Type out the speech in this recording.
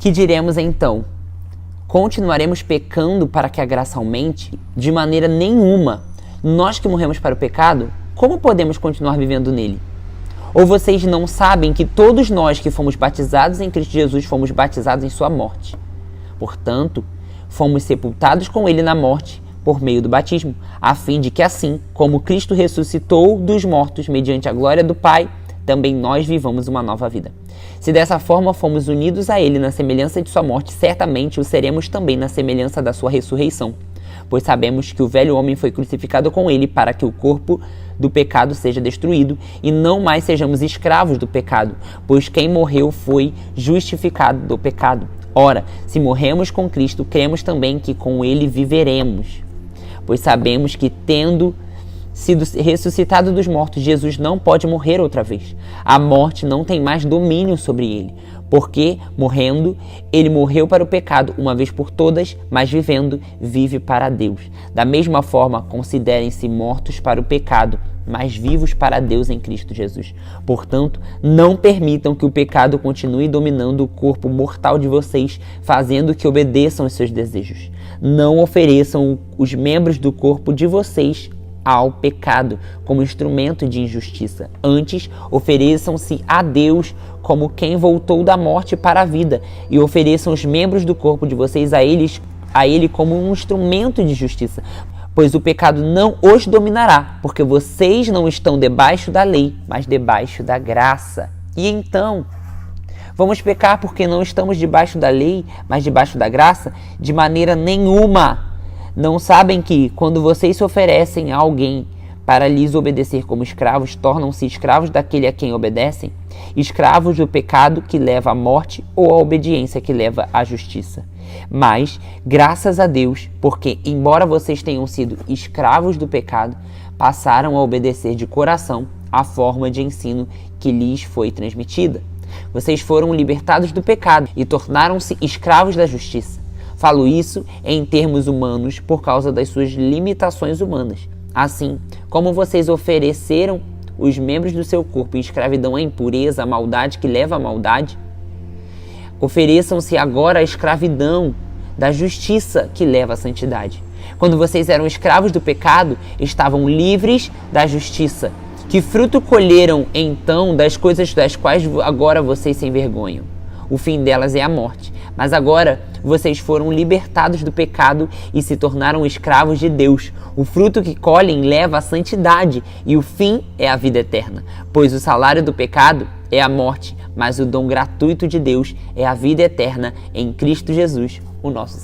Que diremos então? Continuaremos pecando para que a graça aumente? De maneira nenhuma. Nós que morremos para o pecado, como podemos continuar vivendo nele? Ou vocês não sabem que todos nós que fomos batizados em Cristo Jesus fomos batizados em sua morte? Portanto, fomos sepultados com ele na morte por meio do batismo, a fim de que assim, como Cristo ressuscitou dos mortos mediante a glória do Pai, também nós vivamos uma nova vida. Se dessa forma fomos unidos a ele na semelhança de sua morte, certamente o seremos também na semelhança da sua ressurreição. Pois sabemos que o velho homem foi crucificado com ele para que o corpo do pecado seja destruído e não mais sejamos escravos do pecado, pois quem morreu foi justificado do pecado. Ora, se morremos com Cristo, cremos também que com ele viveremos. Pois sabemos que, tendo sido ressuscitado dos mortos, Jesus não pode morrer outra vez. A morte não tem mais domínio sobre ele, porque, morrendo, ele morreu para o pecado uma vez por todas, mas vivendo, vive para Deus. Da mesma forma, considerem-se mortos para o pecado, mas vivos para Deus em Cristo Jesus. Portanto, não permitam que o pecado continue dominando o corpo mortal de vocês, fazendo que obedeçam aos seus desejos. Não ofereçam os membros do corpo de vocês ao pecado como instrumento de injustiça. Antes, ofereçam-se a Deus como quem voltou da morte para a vida e ofereçam os membros do corpo de vocês a ele como um instrumento de justiça. Pois o pecado não os dominará, porque vocês não estão debaixo da lei, mas debaixo da graça. E então, vamos pecar porque não estamos debaixo da lei, mas debaixo da graça? De maneira nenhuma! Não sabem que, quando vocês se oferecem a alguém para lhes obedecer como escravos, tornam-se escravos daquele a quem obedecem? Escravos do pecado que leva à morte ou à obediência que leva à justiça? Mas, graças a Deus, porque, embora vocês tenham sido escravos do pecado, passaram a obedecer de coração a forma de ensino que lhes foi transmitida. Vocês foram libertados do pecado e tornaram-se escravos da justiça. Falo isso em termos humanos por causa das suas limitações humanas. Assim, como vocês ofereceram os membros do seu corpo em escravidão à impureza, à maldade que leva à maldade, ofereçam-se agora à escravidão da justiça que leva à santidade. Quando vocês eram escravos do pecado, estavam livres da justiça. Que fruto colheram, então, das coisas das quais agora vocês se envergonham? O fim delas é a morte. Mas agora vocês foram libertados do pecado e se tornaram escravos de Deus. O fruto que colhem leva à santidade e o fim é a vida eterna. Pois o salário do pecado é a morte, mas o dom gratuito de Deus é a vida eterna em Cristo Jesus, o nosso Senhor.